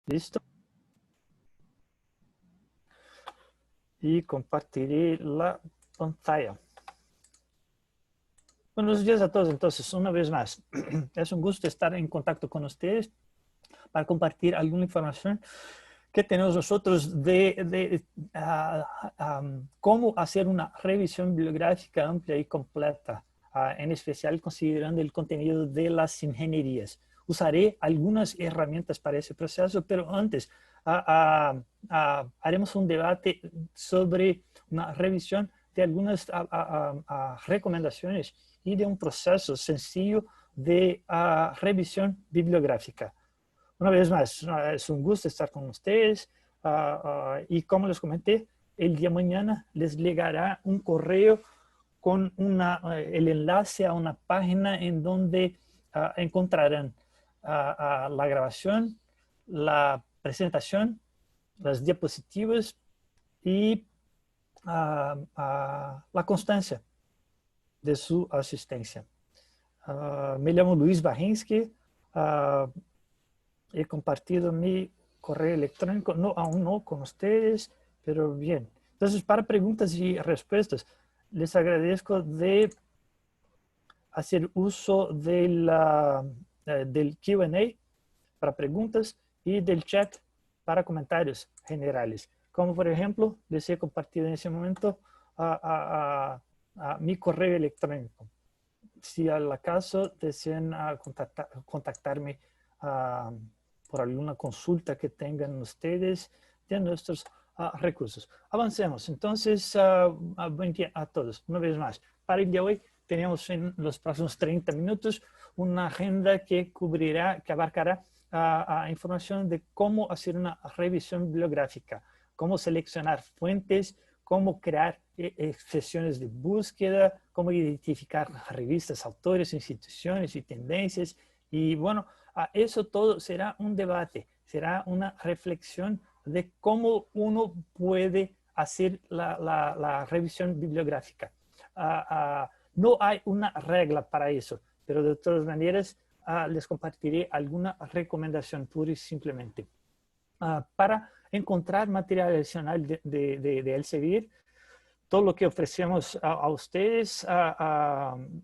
Listo. Y compartiré la pantalla. Buenos días a todos. Entonces, una vez más, es un gusto estar en contacto con ustedes para compartir alguna información que tenemos nosotros de cómo hacer una revisión bibliográfica amplia y completa, en especial considerando el contenido de las ingenierías. Usaré algunas herramientas para ese proceso, pero antes haremos un debate sobre una revisión de algunas recomendaciones y de un proceso sencillo de revisión bibliográfica. Una vez más, es un gusto estar con ustedes y como les comenté, el día de mañana les llegará un correo con el enlace a una página en donde encontrarán la grabación, la presentación, las diapositivas y la constancia de su asistencia. Me llamo Luis Barrinsky. He compartido mi correo electrónico, no, aún no con ustedes, pero bien. Entonces, para preguntas y respuestas, les agradezco de hacer uso del Q&A para preguntas y del chat para comentarios generales. Como por ejemplo, les he compartido en ese momento mi correo electrónico. Si al acaso desean contactarme por alguna consulta que tengan ustedes de nuestros recursos. Avancemos. Entonces, buen día a todos. Una vez más, para el día de hoy tenemos en los próximos 30 minutos una agenda que cubrirá, que abarcará información de cómo hacer una revisión bibliográfica, cómo seleccionar fuentes, cómo crear sesiones de búsqueda, cómo identificar revistas, autores, instituciones y tendencias. Y bueno, eso todo será un debate, será una reflexión de cómo uno puede hacer la revisión bibliográfica. No hay una regla para eso, pero de todas maneras les compartiré alguna recomendación pura y simplemente. Para encontrar material adicional de Elsevier, todo lo que ofrecemos a ustedes,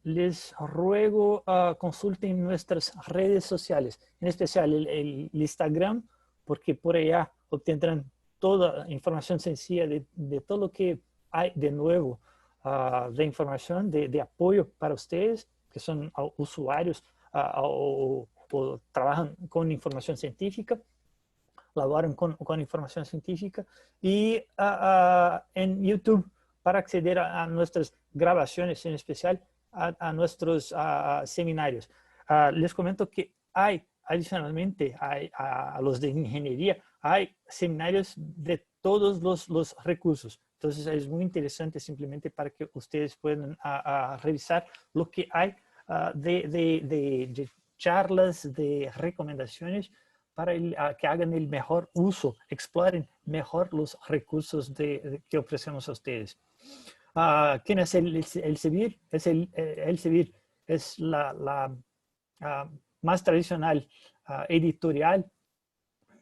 les ruego consulten nuestras redes sociales, en especial el Instagram, porque por allá obtendrán toda información sencilla de todo lo que hay de nuevo, de información, de apoyo para ustedes, que son usuarios o trabajan con información científica, laboran con información científica, y en YouTube para acceder a nuestras grabaciones, en especial a nuestros seminarios. Les comento que hay, adicionalmente, a los de ingeniería, hay seminarios de todos los recursos. Entonces es muy interesante simplemente para que ustedes puedan revisar lo que hay de charlas, de recomendaciones para que hagan el mejor uso, exploren mejor los recursos que ofrecemos a ustedes. ¿Quién es el Elsevier? Elsevier es la más tradicional editorial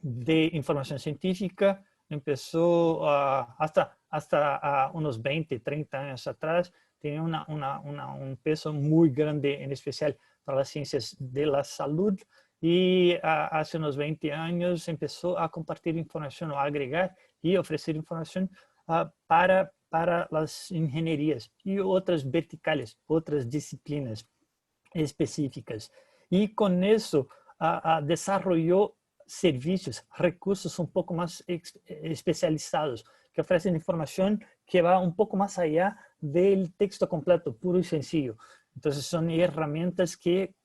de información científica. Empezó hasta unos 20, 30 años atrás. Tenía un peso muy grande, en especial para las ciencias de la salud. Y hace unos 20 años empezó a compartir información o a agregar y ofrecer información para las ingenierías y otras verticales, otras disciplinas específicas. Y con eso desarrolló servicios, recursos un poco más especializados, que ofrecen información que va un poco más allá del texto completo, puro y sencillo. Entonces son herramientas que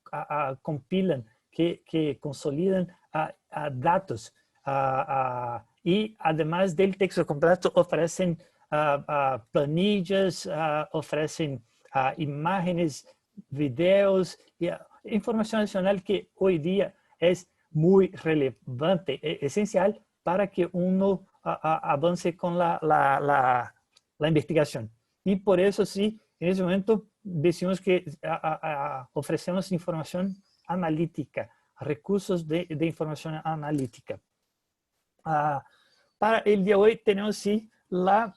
compilan, que consolidan datos y además del texto completo ofrecen planillas, ofrecen imágenes, videos y información adicional que hoy día es muy relevante, esencial para que uno avance con la investigación. Y por eso sí, en ese momento decimos que ofrecemos información analítica, recursos de información analítica. Ah, para el día de hoy tenemos sí la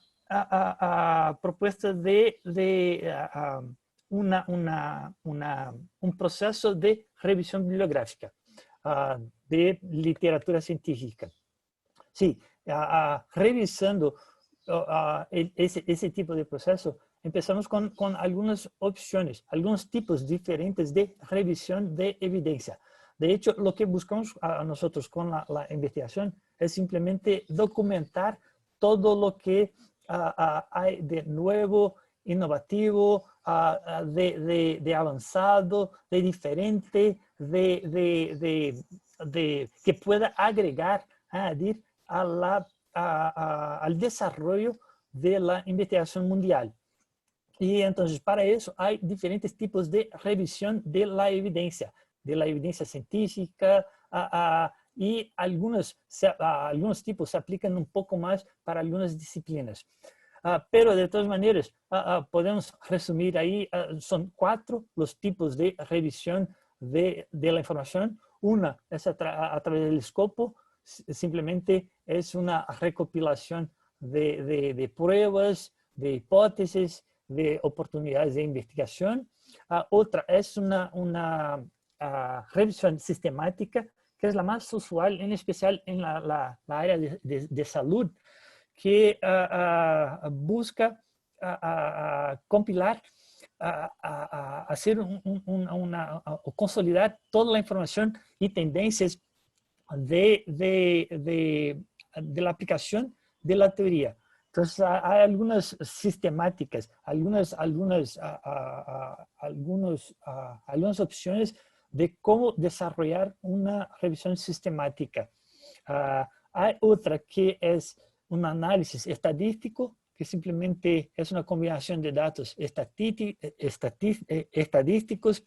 propuesta de un proceso de revisión bibliográfica de literatura científica. Sí, revisando ese tipo de proceso, empezamos con algunas opciones, algunos tipos diferentes de revisión de evidencia. De hecho, lo que buscamos nosotros con la investigación es simplemente documentar todo lo que hay de nuevo, innovativo, de avanzado, de diferente, que pueda agregar, añadir al desarrollo de la investigación mundial. Y entonces, para eso hay diferentes tipos de revisión de la evidencia científica, y algunos tipos se aplican un poco más para algunas disciplinas. Pero de todas maneras, podemos resumir ahí, son 4 los tipos de revisión de la información. Una es a través del escopo, simplemente es una recopilación de pruebas, de hipótesis, de oportunidades de investigación. Otra es una revisión sistemática, que es la más usual, en especial en la área de salud, que busca compilar, hacer o consolidar toda la información y tendencias de la aplicación de la teoría. Entonces, hay algunas sistemáticas, algunas opciones de cómo desarrollar una revisión sistemática. Hay otra que es un análisis estadístico, que simplemente es una combinación de datos estadísticos,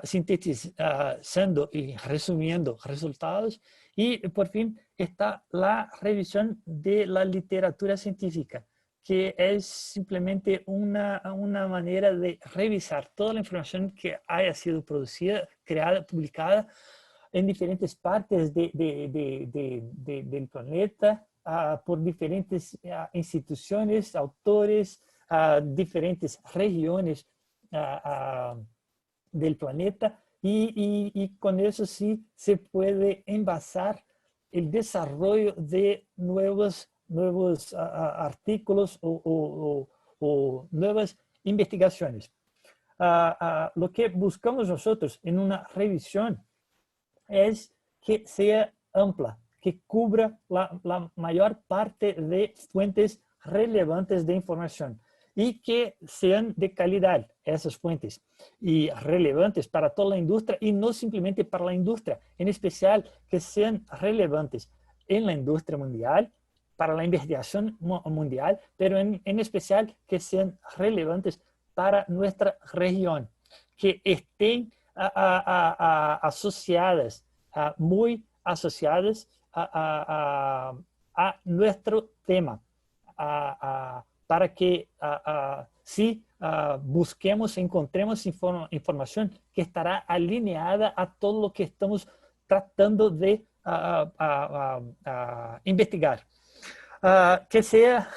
sintetizando y resumiendo resultados. Y por fin está la revisión de la literatura científica, que es simplemente una manera de revisar toda la información que haya sido producida, creada, publicada en diferentes partes del planeta, por diferentes instituciones, autores, diferentes regiones del planeta, y con eso sí se puede envasar el desarrollo de nuevos artículos o nuevas investigaciones. Lo que buscamos nosotros en una revisión es que sea ampla, que cubra la mayor parte de fuentes relevantes de información y que sean de calidad esas fuentes y relevantes para toda la industria, y no simplemente para la industria, en especial que sean relevantes en la industria mundial, para la investigación mundial, pero en especial que sean relevantes para nuestra región, que estén asociadas, muy asociadas a nuestro tema, para que si busquemos, encontremos información que estará alineada a todo lo que estamos tratando de investigar. Que sea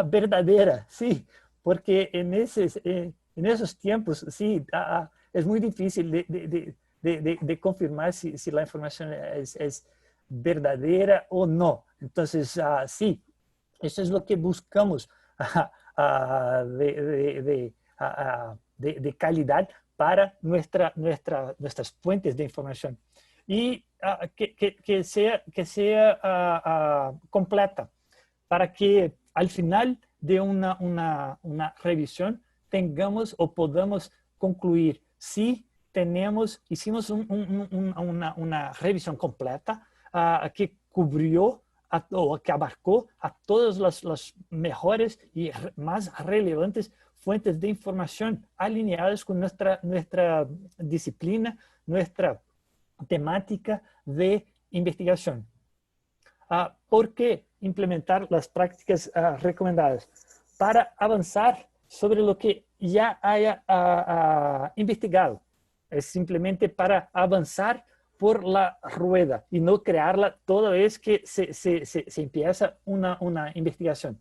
verdadera, sí, porque en esos tiempos, sí, es muy difícil de confirmar si la información es verdadera o no. Entonces, sí, eso es lo que buscamos de calidad para nuestras fuentes de información. Y que sea completa, para que al final de una revisión tengamos o podamos concluir si hicimos una revisión completa que cubrió o que abarcó a todas las mejores y más relevantes fuentes de información alineadas con nuestra disciplina, nuestra temática de investigación. ¿Por qué implementar las prácticas recomendadas? Para avanzar sobre lo que ya haya investigado. Es simplemente para avanzar por la rueda y no crearla toda vez que se empieza una investigación.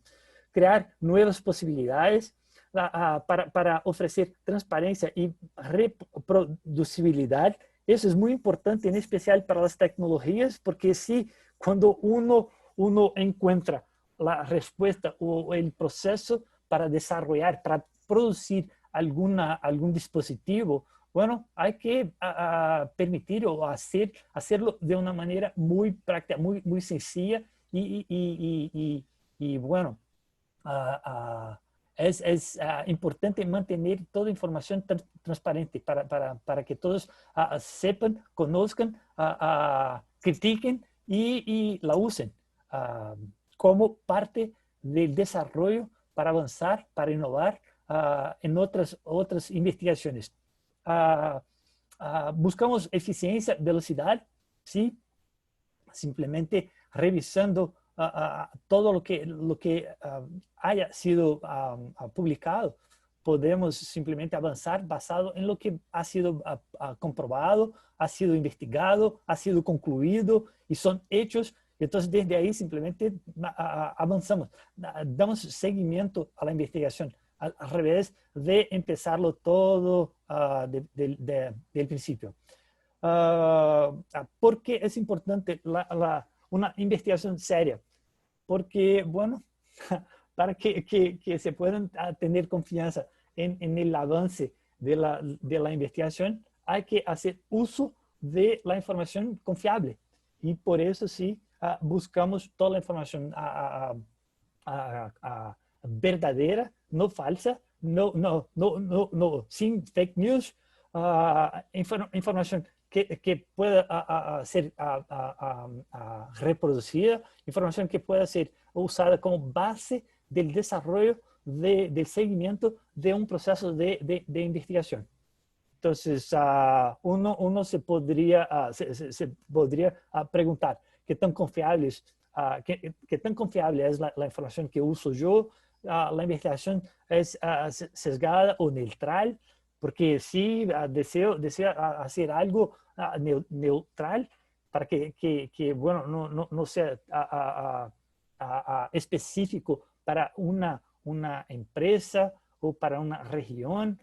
Crear nuevas posibilidades para ofrecer transparencia y reproducibilidad. Eso es muy importante, en especial para las tecnologías, porque si cuando uno encuentra la respuesta o el proceso para desarrollar, para producir algún dispositivo, bueno, hay que permitir o hacerlo de una manera muy práctica, muy sencilla y bueno, es importante mantener toda información transparente para que todos sepan, conozcan, critiquen y la usen como parte del desarrollo para avanzar, para innovar en otras investigaciones. Buscamos eficiencia, velocidad, ¿sí? Simplemente revisando todo lo que haya sido publicado, podemos simplemente avanzar basado en lo que ha sido comprobado, ha sido investigado, ha sido concluido y son hechos. Entonces, desde ahí simplemente avanzamos, damos seguimiento a la investigación, al revés de empezarlo todo del principio. ¿Por qué es importante una investigación seria? Porque, bueno, para que se puedan tener confianza en el avance de la investigación, hay que hacer uso de la información confiable. Y por eso sí, buscamos toda la información verdadera, no falsa, no, sin fake news, información que pueda ser reproducida, información que pueda ser usada como base del desarrollo, del seguimiento de un proceso de investigación. Entonces, uno se podría preguntar qué tan confiable es la información que uso yo. La investigación es sesgada o neutral, porque si deseo hacer algo neutral para que bueno, no sea específico para una empresa o para una región.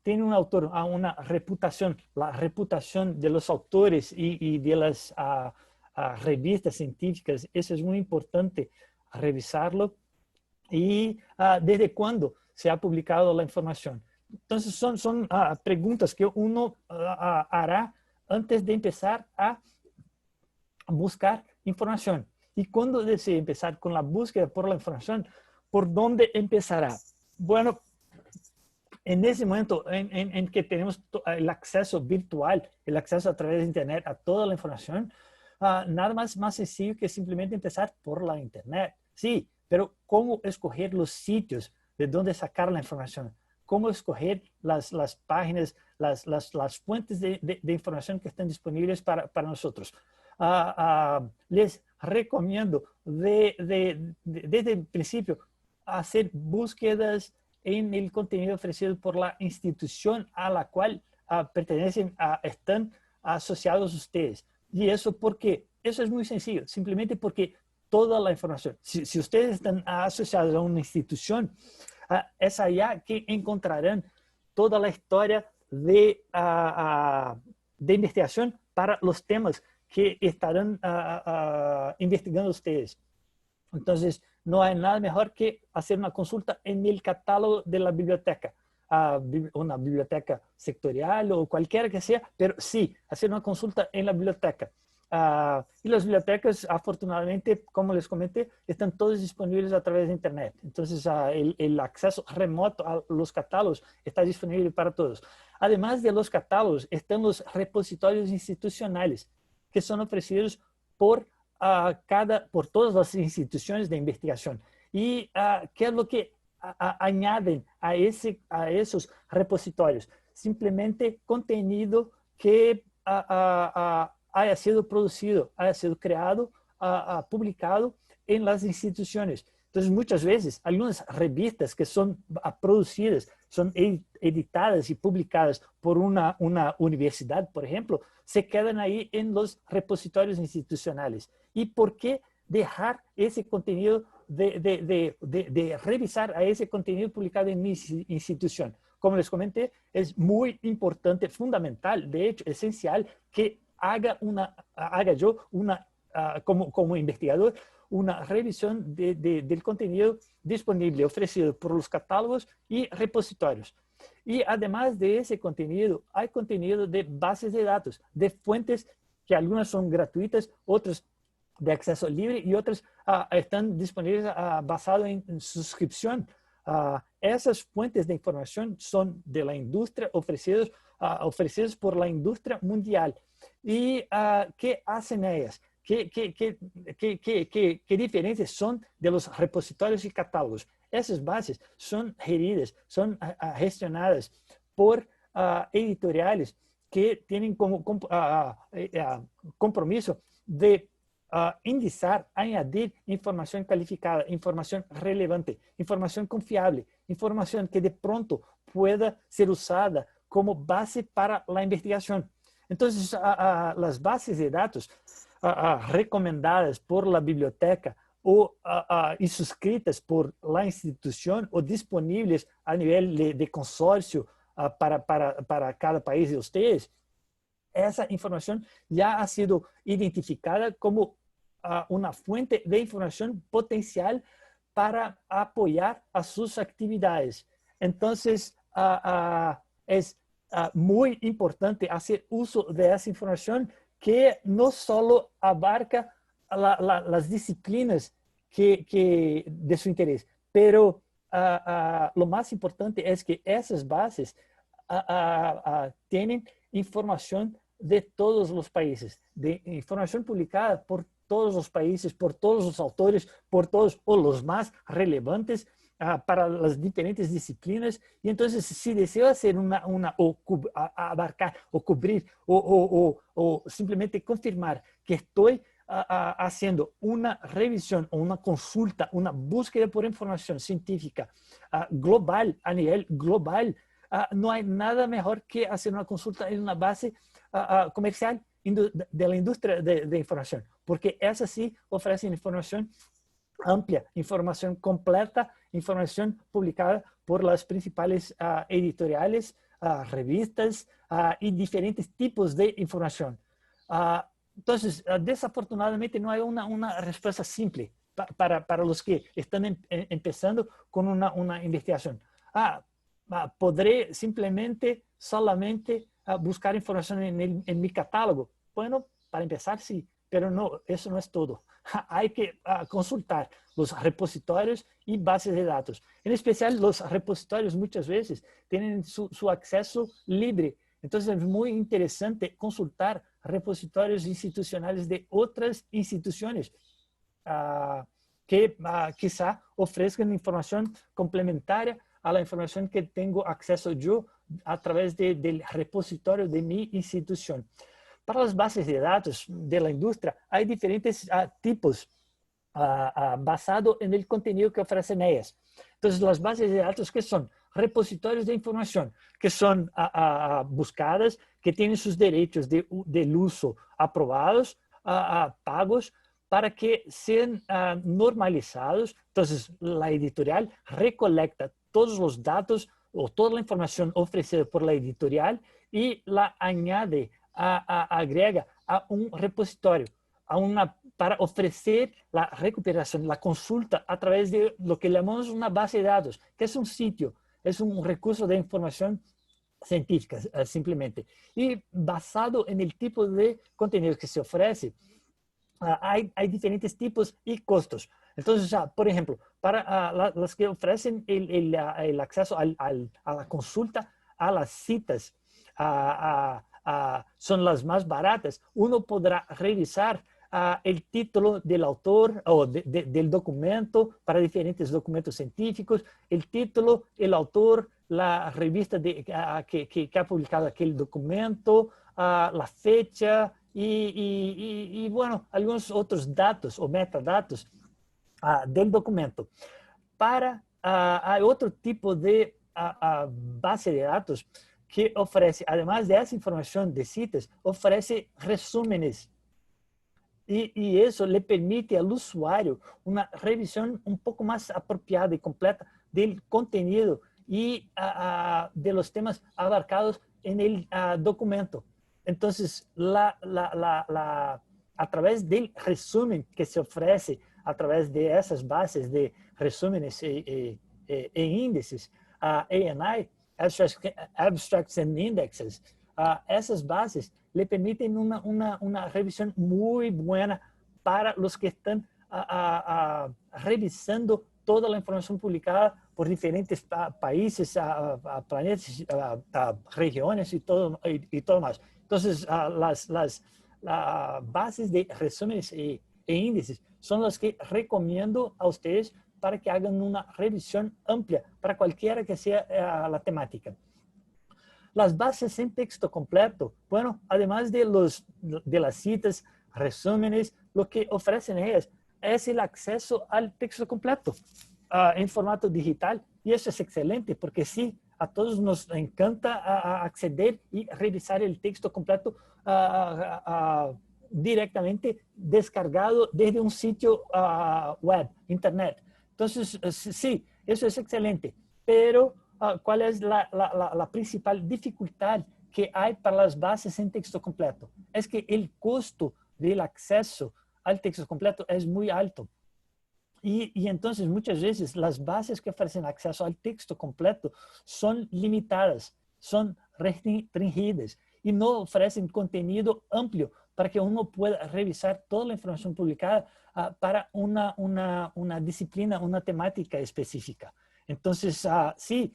Tiene un autor, una reputación, la reputación de los autores y de las revistas científicas. Eso es muy importante revisarlo. Y desde cuándo se ha publicado la información. Entonces, son preguntas que uno hará antes de empezar a buscar información. Y cuando desee empezar con la búsqueda por la información, ¿por dónde empezará? Bueno, en ese momento en que tenemos el acceso virtual, el acceso a través de Internet a toda la información, nada más sencillo que simplemente empezar por la Internet. Sí, pero ¿cómo escoger los sitios de donde sacar la información? ¿Cómo escoger las páginas, las fuentes de información que están disponibles para nosotros? Les recomiendo desde el principio hacer búsquedas en el contenido ofrecido por la institución a la cual pertenecen, están asociados ustedes. Y eso porque, eso es muy sencillo, simplemente porque toda la información, si ustedes están asociados a una institución, es allá que encontrarán toda la historia de investigación para los temas que estarán investigando ustedes. Entonces, no hay nada mejor que hacer una consulta en el catálogo de la biblioteca, una biblioteca sectorial o cualquiera que sea, pero sí, hacer una consulta en la biblioteca. Y las bibliotecas, afortunadamente, como les comenté, están todas disponibles a través de Internet. Entonces, el acceso remoto a los catálogos está disponible para todos. Además de los catálogos, están los repositorios institucionales, que son ofrecidos por todas las instituciones de investigación. ¿Y qué es lo que añaden a esos repositorios? Simplemente contenido que haya sido producido, haya sido creado, publicado en las instituciones. Entonces, muchas veces, algunas revistas que son producidas son editadas y publicadas por una universidad, por ejemplo, se quedan ahí en los repositorios institucionales. ¿Y por qué dejar ese contenido de revisar a ese contenido publicado en mi institución? Como les comenté, es muy importante, fundamental, de hecho, esencial, que haga yo como investigador, una revisión del contenido disponible, ofrecido por los catálogos y repositorios. Y además de ese contenido, hay contenido de bases de datos, de fuentes que algunas son gratuitas, otras de acceso libre y otras están disponibles basado en suscripción. Esas fuentes de información son de la industria, ofrecidas por la industria mundial. ¿Y qué hacen ellas? ¿Qué diferencias son de los repositorios y catálogos? Esas bases son geridas, son gestionadas por editoriales que tienen como compromiso de indizar, añadir información calificada, información relevante, información confiable, información que de pronto pueda ser usada como base para la investigación. Entonces, las bases de datos recomendadas por la biblioteca y suscritas por la institución o disponibles a nivel de consorcio para cada país de ustedes, esa información ya ha sido identificada como una fuente de información potencial para apoyar a sus actividades. Entonces, es muy importante hacer uso de esa información que no solo abarca las disciplinas de su interés, pero lo más importante es que esas bases tienen información de todos los países, de información publicada por todos los países, por todos los autores, por todos o los más relevantes para las diferentes disciplinas. Y entonces, si deseo hacer abarcar o cubrir o simplemente confirmar que estoy haciendo una revisión o una consulta, una búsqueda por información científica global, a nivel global, no hay nada mejor que hacer una consulta en una base comercial de la industria de información, porque esas sí ofrecen información amplia, información completa, información publicada por las principales editoriales, revistas y diferentes tipos de información. Entonces, desafortunadamente no hay una respuesta simple para los que están empezando con una investigación. ¿Podré simplemente, solamente buscar información en mi catálogo? Bueno, para empezar, sí, pero no, eso no es todo. Hay que consultar los repositorios y bases de datos. En especial, los repositorios muchas veces tienen su acceso libre. Entonces, es muy interesante consultar repositorios institucionales de otras instituciones que quizá ofrezcan información complementaria a la información que tengo acceso yo a través del repositorio de mi institución. Para las bases de datos de la industria, hay diferentes tipos basado en el contenido que ofrecen ellas. Entonces, las bases de datos, ¿qué son? Repositorios de información, que son buscadas, que tienen sus derechos del uso aprobados, pagos, para que sean normalizados. Entonces, la editorial recolecta todos los datos o toda la información ofrecida por la editorial y la añade, agrega a un repositorio, para ofrecer la recuperación, la consulta a través de lo que llamamos una base de datos, que es un sitio, es un recurso de información científica, simplemente. Y basado en el tipo de contenido que se ofrece, hay diferentes tipos y costos. Entonces, por ejemplo, para las que ofrecen el acceso a la consulta, a las citas, son las más baratas. Uno podrá revisar el título del autor o del documento para diferentes documentos científicos, el título, el autor, la revista que ha publicado aquel documento, la fecha y bueno, algunos otros datos o metadatos del documento. Hay otro tipo de base de datos que ofrece, además de esa información de citas, ofrece resúmenes. Y eso le permite al usuario una revisión un poco más apropiada y completa del contenido y de los temas abarcados en el documento. Entonces, a través del resumen que se ofrece a través de esas bases de resúmenes e índices, ANI, Abstracts and Indexes, essas bases le permiten una revisión muy buena para los que están revisando toda la información publicada por diferentes países, planetas, regiones y todo más. Entonces, las bases de resúmenes e índices son las que recomiendo a ustedes para que hagan una revisión amplia para cualquiera que sea la temática. Las bases en texto completo, bueno, además de las citas, resúmenes, lo que ofrecen ellas es el acceso al texto completo en formato digital. Y eso es excelente porque sí, a todos nos encanta acceder y revisar el texto completo directamente descargado desde un sitio web, internet. Entonces, sí, eso es excelente, pero ¿cuál es la principal dificultad que hay para las bases en texto completo? Es que el costo del acceso al texto completo es muy alto. Y entonces muchas veces las bases que ofrecen acceso al texto completo son limitadas, son restringidas y no ofrecen contenido amplio para que uno pueda revisar toda la información publicada para una disciplina, una temática específica. Entonces, sí,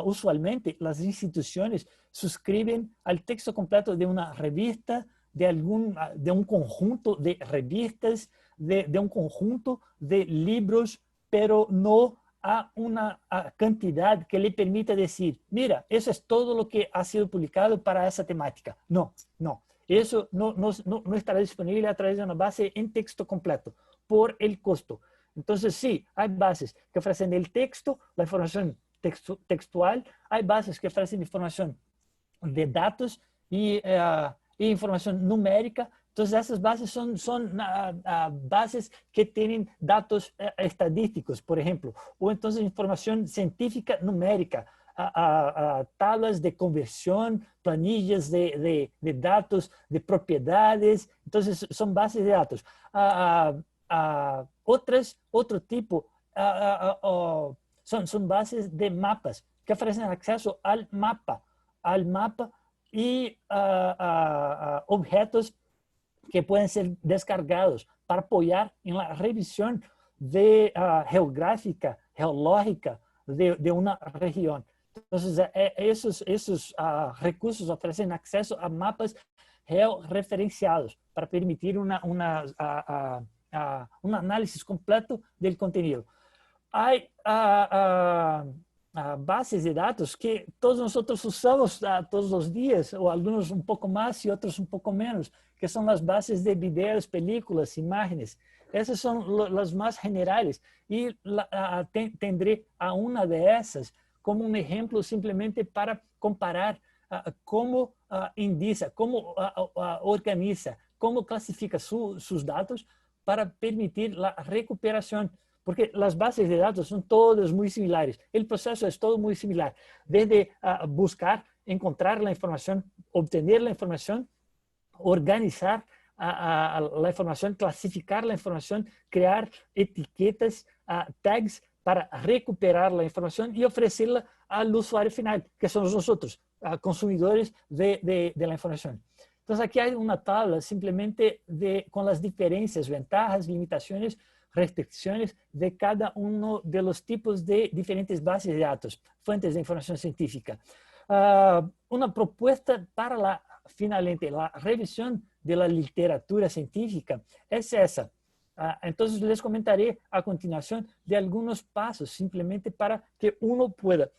usualmente las instituciones suscriben al texto completo de una revista, de un conjunto de revistas, de un conjunto de libros, pero no a una cantidad que le permita decir, mira, eso es todo lo que ha sido publicado para esa temática. No, no. Eso no estará disponible a través de una base en texto completo por el costo. Entonces, sí, hay bases que ofrecen el texto, la información textual, hay bases que ofrecen información de datos y información numérica. Entonces, esas bases son bases que tienen datos estadísticos, por ejemplo, o entonces información científica numérica, tablas de conversión, planillas de datos, de propiedades. Entonces, son bases de datos. Otro tipo son bases de mapas que ofrecen acceso al mapa y objetos que pueden ser descargados para apoyar en la revisión geográfica, geológica de una región. Entonces, esos recursos ofrecen acceso a mapas georreferenciados para permitir un análisis completo del contenido. Hay bases de datos que todos nosotros usamos todos los días, o algunos un poco más y otros un poco menos, que son las bases de videos, películas, imágenes. Esas son las más generales y tendré a una de esas como un ejemplo simplemente para comparar cómo indica, cómo organiza, cómo clasifica sus datos para permitir la recuperación. Porque las bases de datos son todas muy similares. El proceso es todo muy similar. Desde buscar, encontrar la información, obtener la información, organizar la información, clasificar la información, crear etiquetas, tags para recuperar la información y ofrecerla al usuario final, que somos nosotros, consumidores de la información. Entonces, aquí hay una tabla simplemente con las diferencias, ventajas, limitaciones, restricciones de cada uno de los tipos de diferentes bases de datos, fuentes de información científica. Una propuesta para finalmente la revisión de la literatura científica es esa. Entonces les comentaré a continuación de algunos pasos simplemente para que uno pueda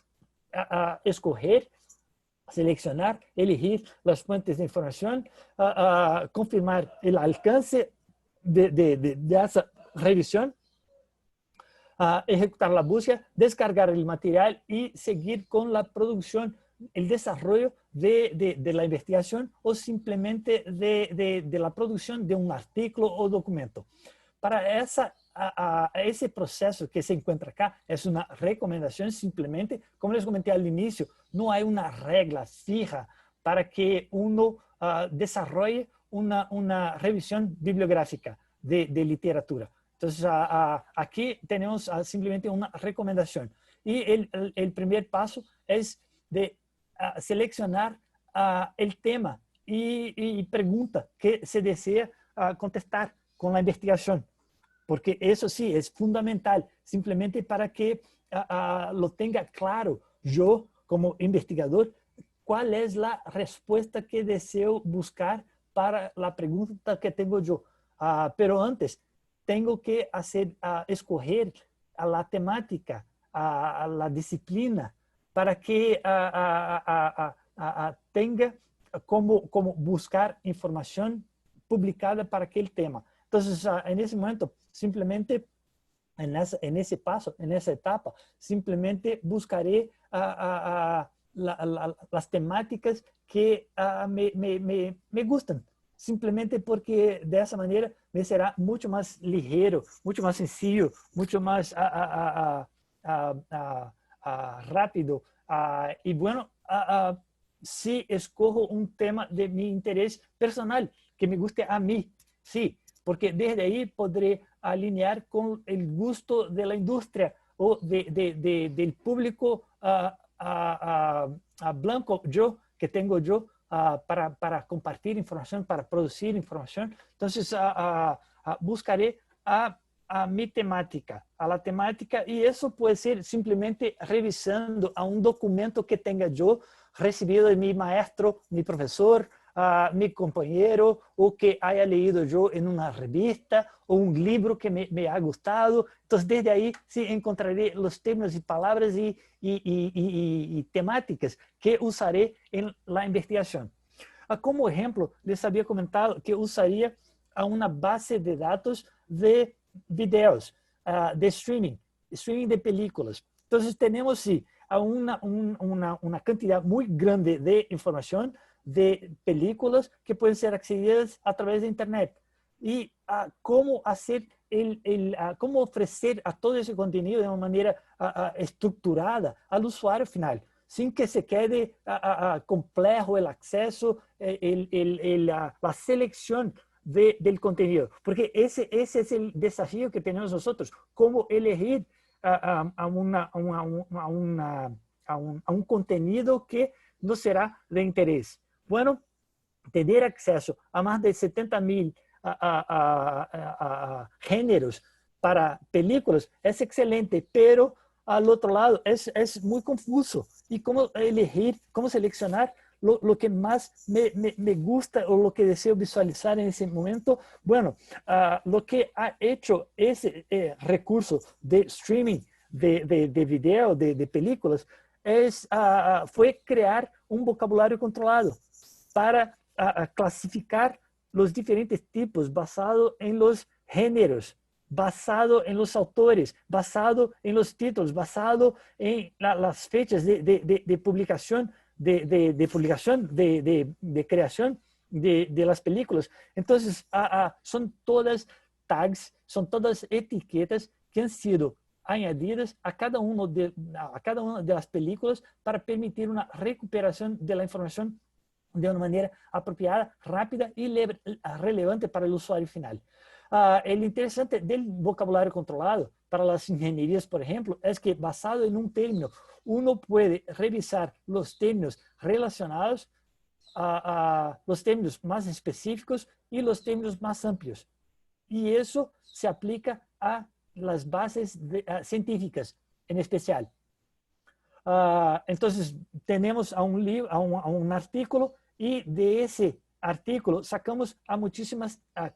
escoger, seleccionar, elegir las fuentes de información, confirmar el alcance de esa revisión, ejecutar la búsqueda, descargar el material y seguir con la producción, el desarrollo de la investigación o simplemente de la producción de un artículo o documento. Para ese proceso que se encuentra acá, es una recomendación simplemente, como les comenté al inicio, no hay una regla fija para que uno desarrolle una revisión bibliográfica de literatura. Entonces, aquí tenemos simplemente una recomendación. Y el primer paso es de seleccionar el tema y pregunta que se desea contestar con la investigación. Porque eso sí es fundamental, simplemente para que lo tenga claro yo como investigador, cuál es la respuesta que deseo buscar para la pregunta que tengo yo. Pero antes, tengo que escoger a la temática, a la disciplina, para que tenga como buscar información publicada para aquel tema. Entonces, en ese momento, simplemente en ese paso, en esa etapa, simplemente buscaré las temáticas que me gustan, simplemente porque de esa manera me será mucho más ligero, mucho más sencillo, mucho más rápido. Y bueno, si escojo un tema de mi interés personal, que me guste a mí, sí, porque desde ahí podré alinear con el gusto de la industria o del público blanco que tengo yo para compartir información, para producir información. Entonces, buscaré a mi temática, a la temática, y eso puede ser simplemente revisando a un documento que tenga yo recibido de mi maestro, mi profesor, mi compañero, o que haya leído yo en una revista o un libro que me ha gustado. Entonces, desde ahí sí encontraré los términos y palabras y temáticas que usaré en la investigación. Como ejemplo, les había comentado que usaría a una base de datos de videos, de streaming de películas. Entonces, tenemos sí, una cantidad muy grande de información de películas que pueden ser accedidas a través de Internet. Y cómo hacer cómo ofrecer a todo ese contenido de una manera estructurada al usuario final, sin que se quede complejo el acceso, la selección del contenido. Porque ese es el desafío que tenemos nosotros, cómo elegir un contenido que nos será de interés. Bueno, tener acceso a más de 70,000 géneros para películas es excelente, pero al otro lado es muy confuso. ¿Y cómo elegir, cómo seleccionar lo que más me gusta o lo que deseo visualizar en ese momento? Bueno, lo que ha hecho ese recurso de streaming de video, de películas, fue crear un vocabulario controlado para clasificar los diferentes tipos basado en los géneros, basado en los autores, basado en los títulos, basado en las fechas de publicación, de creación de las películas. Entonces, son todas tags, son todas etiquetas que han sido añadidas a cada una de las películas para permitir una recuperación de la información de una manera apropiada, rápida y relevante para el usuario final. El interesante del vocabulario controlado para las ingenierías, por ejemplo, es que basado en un término, uno puede revisar los términos relacionados a los términos más específicos y los términos más amplios. Y eso se aplica a las bases científicas en especial. Entonces, tenemos a un artículo y de ese artículo sacamos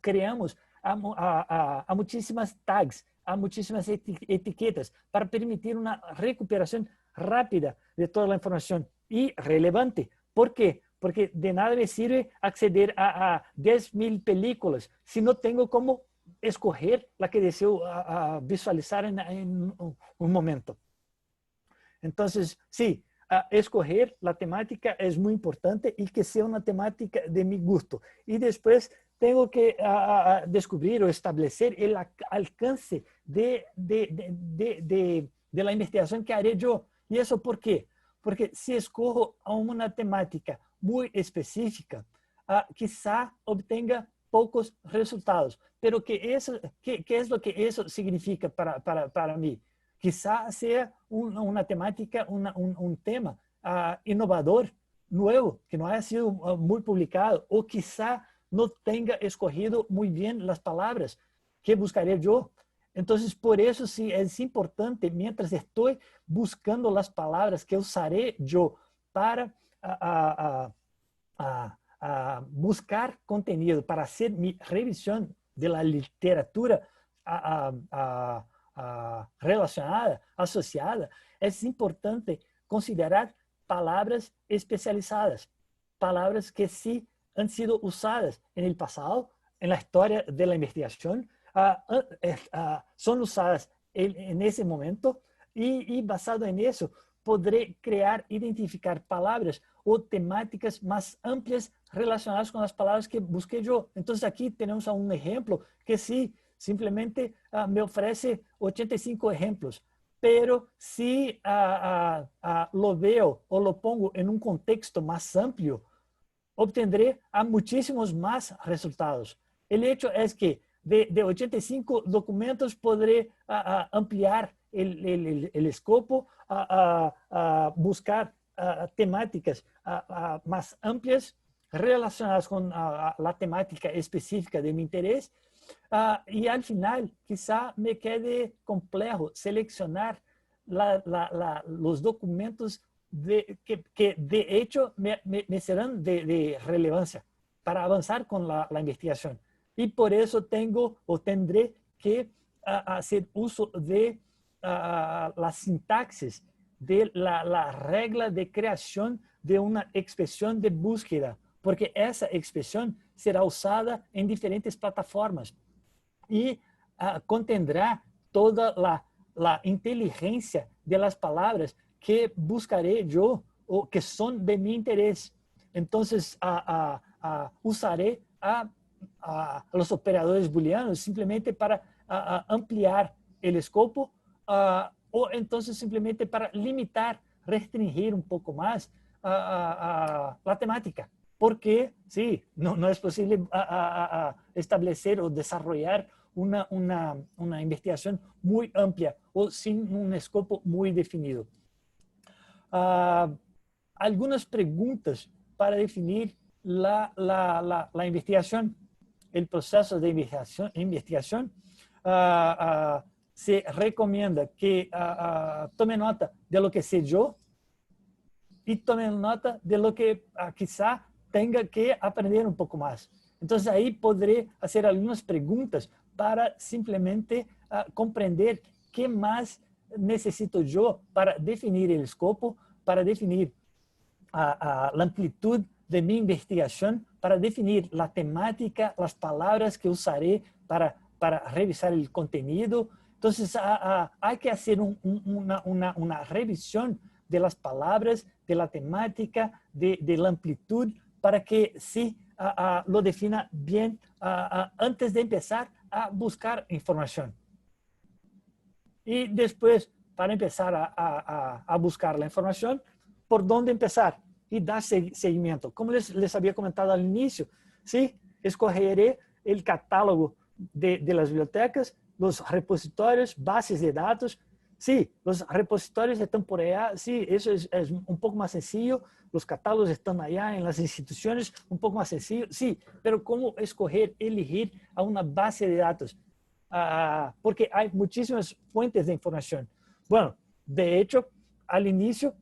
creamos a muchísimas tags, a muchísimas etiquetas para permitir una recuperación rápida de toda la información y relevante. ¿Por qué? Porque de nada me sirve acceder a 10,000 películas si no tengo cómo escoger la que deseo visualizar en un momento. Entonces, sí, escoger la temática es muy importante y que sea una temática de mi gusto. Y después tengo que descubrir o establecer el alcance de la investigación que haré yo. ¿Y eso por qué? Porque si escojo a una temática muy específica, quizá obtenga pocos resultados. Pero ¿qué es lo que eso significa para mí? Quizá sea una temática, un tema innovador, nuevo, que no haya sido muy publicado, o quizá no tenga escogido muy bien las palabras que buscaré yo. Entonces, por eso sí es importante, mientras estoy buscando las palabras que usaré yo para buscar contenido, para hacer mi revisión de la literatura relacionada, asociada, es importante considerar palabras especializadas, palabras que sí han sido usadas en el pasado, en la historia de la investigación, son usadas en ese momento y basado en eso podré crear, identificar palabras o temáticas más amplias relacionadas con las palabras que busqué yo. Entonces aquí tenemos un ejemplo que sí, simplemente me ofrece 85 ejemplos, pero si lo veo o lo pongo en un contexto más amplio, obtendré muchísimos más resultados. El hecho es que de 85 documentos podré ampliar el escopo, buscar temáticas más amplias relacionadas con la temática específica de mi interés. Y al final, quizá me quede complejo seleccionar los documentos que de hecho me serán de relevancia para avanzar con la investigación. Y por eso tengo o tendré que hacer uso de la sintaxis, de la regla de creación de una expresión de búsqueda, porque esa expresión será usada en diferentes plataformas y contendrá toda la inteligencia de las palabras que buscaré yo o que son de mi interés. Entonces, usaré a los operadores booleanos simplemente para ampliar el escopo o entonces simplemente para limitar, restringir un poco más la temática. Porque sí, no es posible establecer o desarrollar una investigación muy amplia o sin un escopo muy definido. Algunas preguntas para definir la investigación. El proceso de investigación se recomienda que tome nota de lo que sé yo y tome nota de lo que quizá tenga que aprender un poco más. Entonces ahí podré hacer algunas preguntas para simplemente comprender qué más necesito yo para definir el escopo, para definir la amplitud de mi investigación, para definir la temática, las palabras que usaré para revisar el contenido. Entonces hay que hacer una revisión de las palabras, de la temática, de la amplitud, para que sí lo defina bien antes de empezar a buscar información. Y después, para empezar a buscar la información, ¿por dónde empezar? Y dar seguimiento. Como les había comentado al inicio, ¿sí? Escogeré el catálogo de las bibliotecas, los repositorios, bases de datos. Sí, los repositorios están por allá. Sí, eso es un poco más sencillo. Los catálogos están allá en las instituciones, un poco más sencillo. Sí, pero ¿cómo escoger, elegir a una base de datos? Porque hay muchísimas fuentes de información. Bueno, de hecho, al inicio,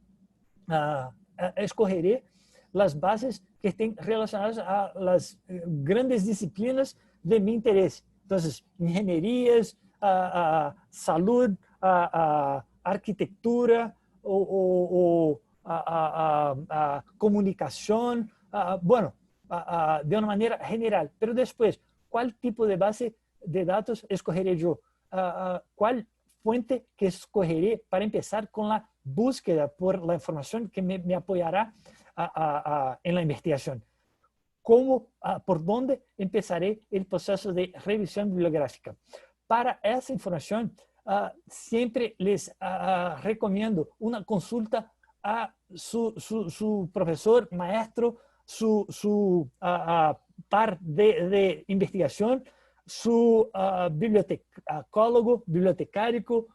escogeré las bases que estén relacionadas a las grandes disciplinas de mi interés. Entonces, ingenierías, salud, arquitectura o comunicación, bueno, de una manera general. Pero después, ¿cuál tipo de base de datos escogeré yo? ¿Cuál fuente que escogeré para empezar con la búsqueda por la información que me apoyará en la investigación? ¿Cómo, por dónde empezaré el proceso de revisión bibliográfica? Para esa información, siempre les recomiendo una consulta a su profesor, maestro, su par de investigación, su bibliotecólogo, bibliotecario,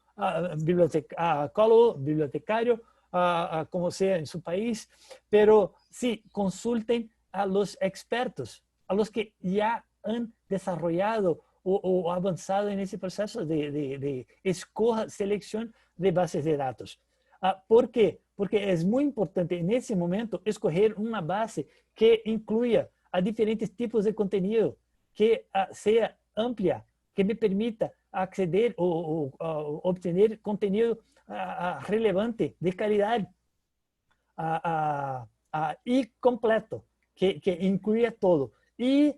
como sea en su país, pero sí, consulten a los expertos, a los que ya han desarrollado o avanzado en ese proceso de escoja, selección de bases de datos. ¿Por qué? Porque es muy importante en ese momento escoger una base que incluya a diferentes tipos de contenido, que sea amplia, que me permita acceder o obtener contenido relevante, de calidad y completo, que incluya todo y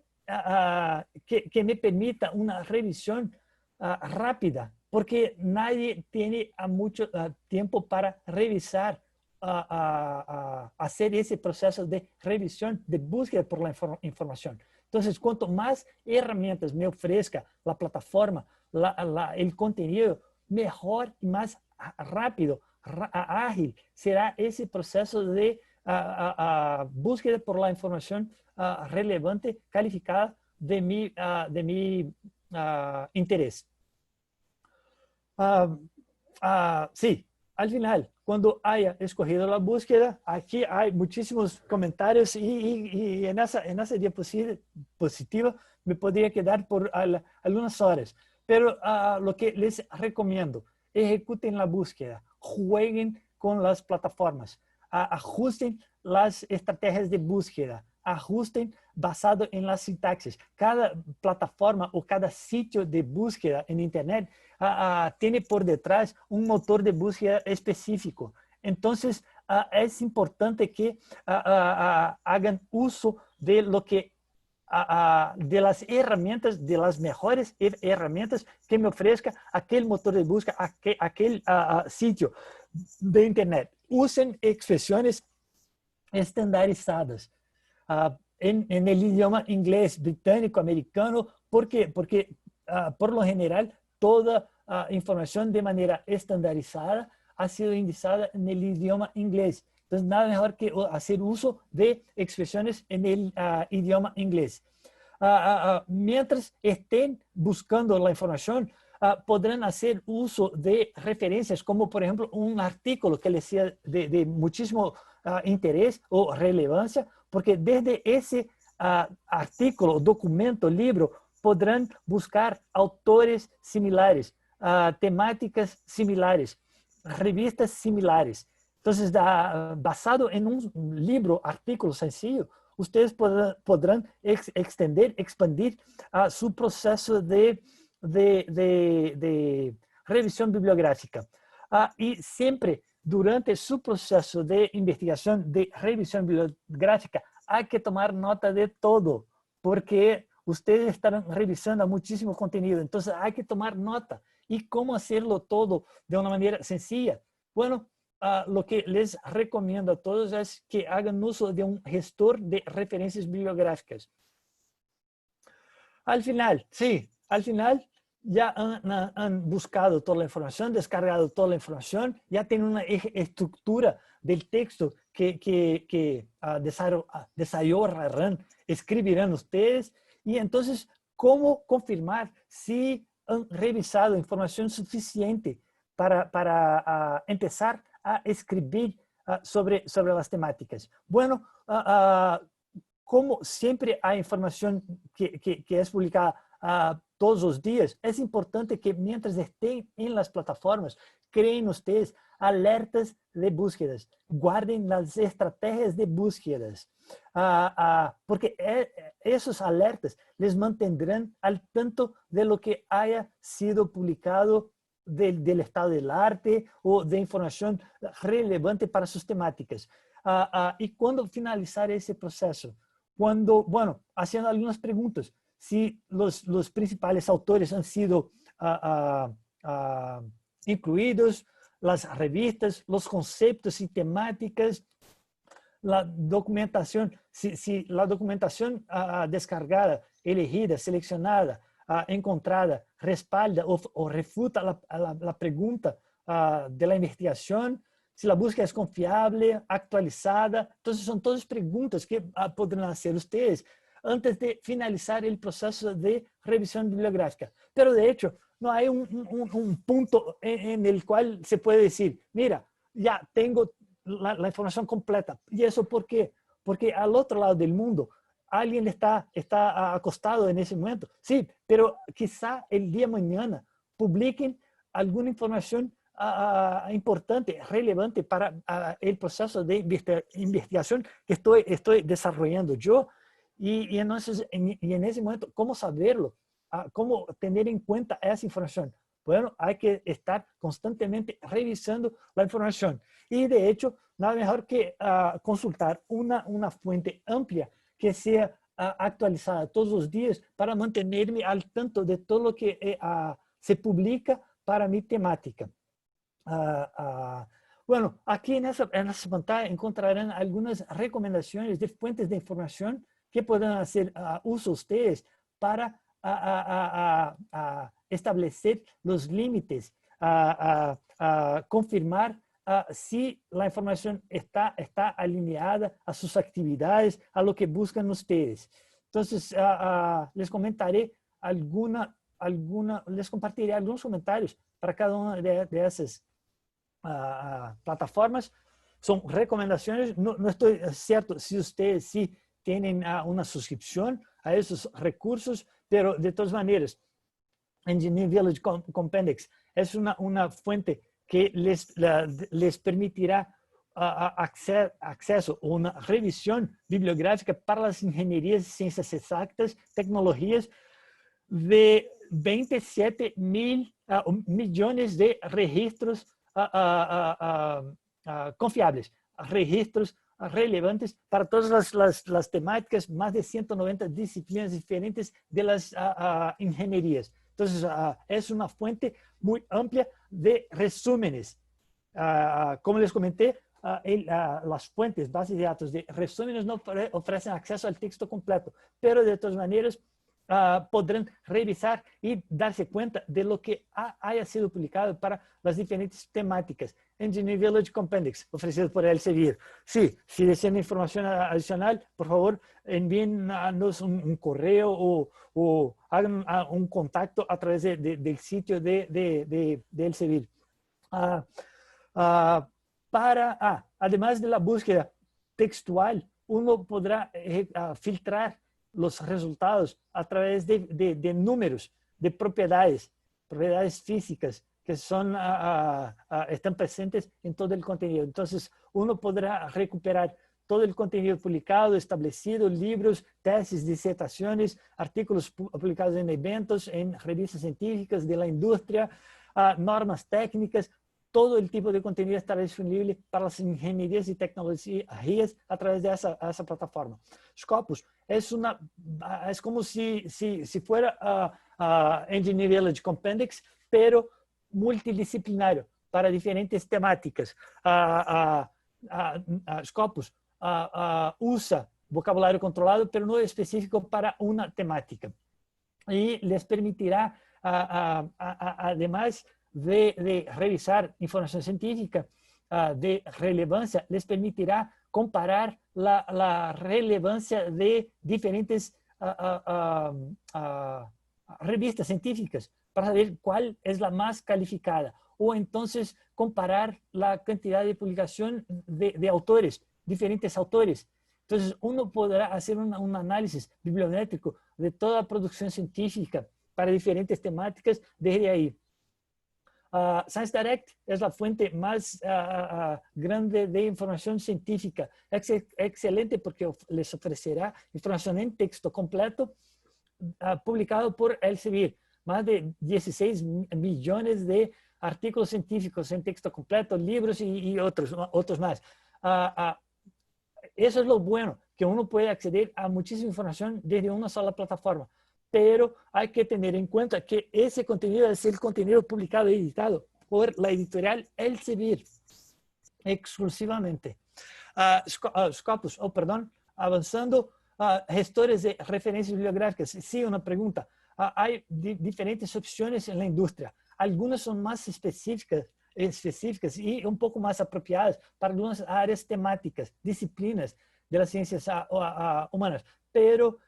que me permita una revisión rápida, porque nadie tiene mucho tiempo para revisar, hacer ese proceso de revisión, de búsqueda por la información. Entonces, cuanto más herramientas me ofrezca la plataforma, el contenido, mejor y más rápido, ágil será ese proceso de búsqueda por la información relevante, calificada de mi interés. Sí, al final, cuando haya escogido la búsqueda, aquí hay muchísimos comentarios y en esa diapositiva me podría quedar por algunas horas. Pero lo que les recomiendo, ejecuten la búsqueda, jueguen con las plataformas, ajusten las estrategias de búsqueda, ajusten basado en la sintaxis. Cada plataforma o cada sitio de búsqueda en Internet tiene por detrás un motor de búsqueda específico. Entonces, es importante que hagan uso de lo que de las herramientas, de las mejores herramientas que me ofrezca aquel motor de búsqueda, aquel sitio de Internet. Usen expresiones estandarizadas en el idioma inglés, británico, americano. ¿Por qué? Porque por lo general toda información de manera estandarizada ha sido indicada en el idioma inglés. Entonces, nada mejor que hacer uso de expresiones en el idioma inglés. Mientras estén buscando la información, podrán hacer uso de referencias, como por ejemplo un artículo que les sea de muchísimo interés o relevancia, porque desde ese artículo, documento, libro, podrán buscar autores similares, temáticas similares, revistas similares. Entonces, basado en un libro, artículo sencillo, ustedes podrán expandir su proceso de revisión bibliográfica. Y siempre, durante su proceso de investigación, de revisión bibliográfica, hay que tomar nota de todo, porque ustedes estarán revisando muchísimo contenido. Entonces, hay que tomar nota. ¿Y cómo hacerlo todo de una manera sencilla? Bueno, lo que les recomiendo a todos es que hagan uso de un gestor de referencias bibliográficas. Al final, sí, al final ya han buscado toda la información, descargado toda la información, ya tienen una estructura del texto que desarrollarán, escribirán ustedes. Y entonces, ¿cómo confirmar si han revisado información suficiente para empezar a escribir sobre las temáticas? Bueno, como siempre hay información que es publicada todos los días, es importante que mientras estén en las plataformas, creen ustedes alertas de búsquedas, guarden las estrategias de búsquedas, porque esos alertas les mantendrán al tanto de lo que haya sido publicado del estado del arte o de información relevante para sus temáticas. Y cuando finalizar ese proceso, bueno, haciendo algunas preguntas. si los principales autores han sido incluidos, las revistas, los conceptos y temáticas, la documentación, si la documentación descargada, elegida, seleccionada, encontrada, respalda o refuta la pregunta de la investigación, si la búsqueda es confiable, actualizada. Entonces son todas preguntas que podrán hacer ustedes antes de finalizar el proceso de revisión bibliográfica. Pero de hecho, no hay un punto en el cual se puede decir, mira, ya tengo la información completa. ¿Y eso por qué? Porque al otro lado del mundo, alguien está acostado en ese momento. Sí, pero quizá el día de mañana publiquen alguna información importante, relevante para el proceso de investigación que estoy desarrollando yo. Y entonces, en ese momento, ¿cómo saberlo? ¿Cómo tener en cuenta esa información? Bueno, hay que estar constantemente revisando la información. Y de hecho, nada mejor que consultar una fuente amplia que sea actualizada todos los días para mantenerme al tanto de todo lo que se publica para mi temática. Bueno, aquí en esa pantalla encontrarán algunas recomendaciones de fuentes de información que pueden hacer uso ustedes para establecer los límites, confirmar si la información está alineada a sus actividades, a lo que buscan ustedes. Entonces, les comentaré les compartiré algunos comentarios para cada una de esas plataformas. Son recomendaciones. No estoy cierto si ustedes sí tienen una suscripción a esos recursos, pero de todas maneras, Engineering Village Compendex es una fuente que les permitirá acceso a una revisión bibliográfica para las ingenierías, ciencias exactas, tecnologías de 27 millones de registros confiables, registros relevantes para todas las temáticas, más de 190 disciplinas diferentes de las ingenierías. Entonces, es una fuente muy amplia de resúmenes. Como les comenté, las fuentes, bases de datos de resúmenes no ofrecen acceso al texto completo, pero de todas maneras podrán revisar y darse cuenta de lo que haya sido publicado para las diferentes temáticas. Engineering Village Compendex, ofrecido por Elsevier. Sí, si desean información adicional, por favor, envíennos un correo o hagan un contacto a través del sitio de Elsevier. Además de la búsqueda textual, uno podrá filtrar los resultados a través de números, de propiedades físicas que están presentes en todo el contenido. Entonces, uno podrá recuperar todo el contenido publicado, establecido, libros, tesis, disertaciones, artículos publicados en eventos, en revistas científicas de la industria, normas técnicas. Todo el tipo de contenido estará disponible para las ingenierías y tecnologías a través de esa plataforma. Scopus es como si fuera Engineering Village Compendex, pero multidisciplinario para diferentes temáticas. Scopus usa vocabulario controlado, pero no específico para una temática. Y les permitirá, además de revisar información científica de relevancia, les permitirá comparar la relevancia de diferentes revistas científicas para saber cuál es la más calificada, o entonces comparar la cantidad de publicación de autores, diferentes autores. Entonces uno podrá hacer un análisis bibliométrico de toda la producción científica para diferentes temáticas desde ahí. ScienceDirect es la fuente más grande de información científica. Es excelente porque les ofrecerá información en texto completo publicado por Elsevier. Más de 16 millones de artículos científicos en texto completo, libros y otros más. Eso es lo bueno, que uno puede acceder a muchísima información desde una sola plataforma. pero hay que tener en cuenta que ese contenido es el contenido publicado y editado por la editorial Elsevier exclusivamente. Scopus, perdón, avanzando, gestores de referencias bibliográficas. Sí, una pregunta. Hay diferentes opciones en la industria. Algunas son más específicas y un poco más apropiadas para algunas áreas temáticas, disciplinas de las ciencias humanas. Pero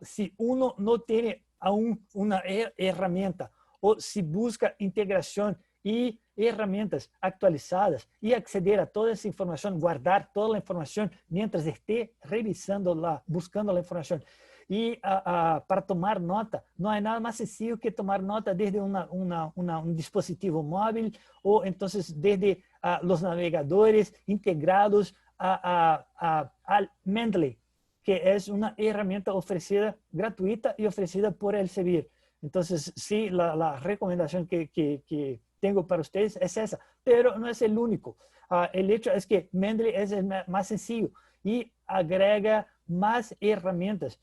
si uno no tiene aún una herramienta o si busca integración y herramientas actualizadas y acceder a toda esa información, guardar toda la información mientras esté revisándola, buscando la información. Y para tomar nota, no hay nada más sencillo que tomar nota desde un dispositivo móvil o entonces desde los navegadores integrados al Mendeley, que es una herramienta ofrecida gratuita y ofrecida por Elsevier. Entonces, sí, la recomendación que tengo para ustedes es esa, pero no es el único. El hecho es que Mendeley es el más sencillo y agrega más herramientas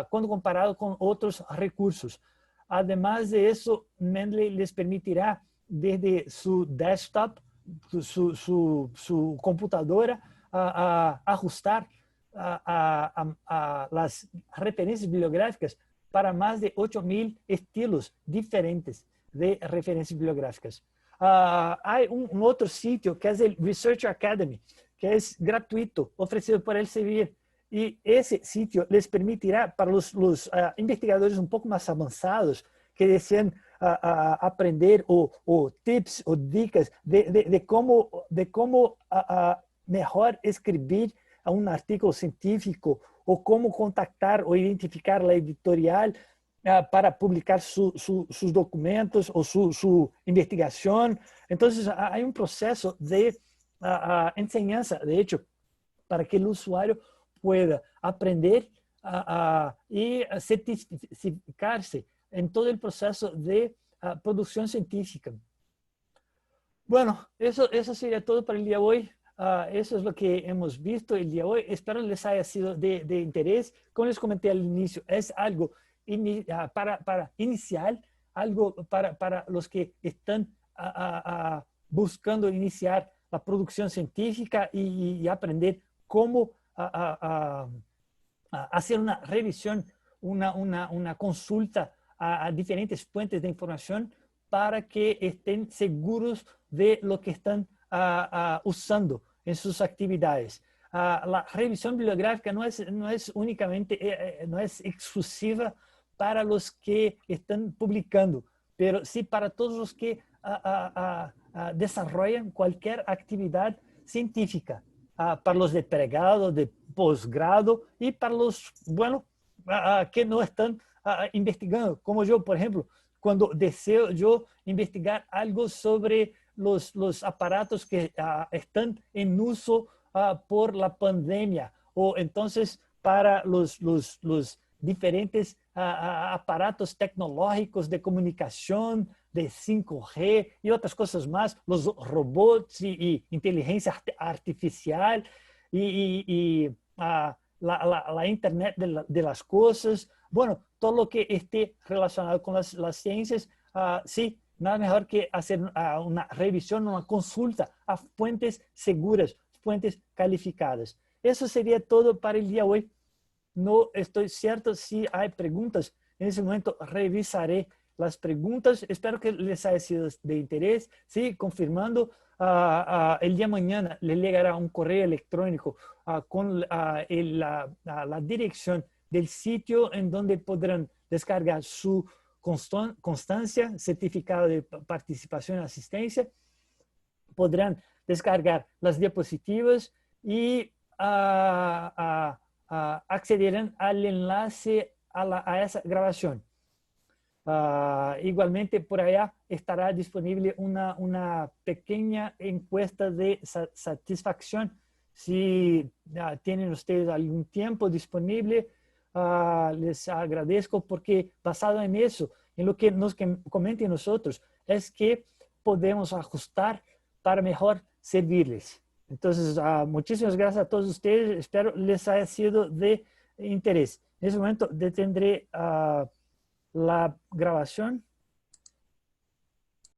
cuando comparado con otros recursos. Además de eso, Mendeley les permitirá desde su desktop, su computadora, ajustar las referencias bibliográficas para más de 8,000 estilos diferentes de referencias bibliográficas. Hay un otro sitio que es el Research Academy, que es gratuito, ofrecido por Elsevier. Y ese sitio les permitirá para los investigadores un poco más avanzados que desean aprender o tips o dicas de cómo mejor escribir a un artículo científico o cómo contactar o identificar la editorial para publicar sus documentos o su investigación. Entonces, hay un proceso de enseñanza, de hecho, para que el usuario pueda aprender y certificarse en todo el proceso de producción científica. Bueno, eso sería todo para el día de hoy. Eso es lo que hemos visto el día de hoy. Espero les haya sido de interés. Como les comenté al inicio, es algo para iniciar, algo para los que están buscando iniciar la producción científica y aprender cómo hacer una revisión, una consulta a diferentes fuentes de información para que estén seguros de lo que están usando en sus actividades. La revisión bibliográfica no es únicamente, no es exclusiva para los que están publicando, pero sí para todos los que desarrollan cualquier actividad científica, para los de pregrado, de posgrado y para los, bueno, que no están investigando, como yo, por ejemplo, cuando deseo yo investigar algo sobre los aparatos que están en uso por la pandemia, o entonces para los diferentes aparatos tecnológicos de comunicación, de 5G y otras cosas más, los robots y inteligencia artificial y la Internet de las cosas. Bueno, todo lo que esté relacionado con las ciencias, sí, nada mejor que hacer una revisión, una consulta a fuentes seguras, fuentes calificadas. Eso sería todo para el día de hoy. No estoy cierto si hay preguntas. En ese momento revisaré las preguntas. Espero que les haya sido de interés. Sí, confirmando, el día de mañana les llegará un correo electrónico con la dirección del sitio en donde podrán descargar su constancia, certificado de participación y asistencia. Podrán descargar las diapositivas y accederán al enlace a esa grabación. Igualmente, por allá estará disponible una pequeña encuesta de satisfacción. Si tienen ustedes algún tiempo disponible, les agradezco porque basado en eso, en lo que nos comenten nosotros, es que podemos ajustar para mejor servirles. Entonces, muchísimas gracias a todos ustedes. Espero les haya sido de interés. En ese momento detendré la grabación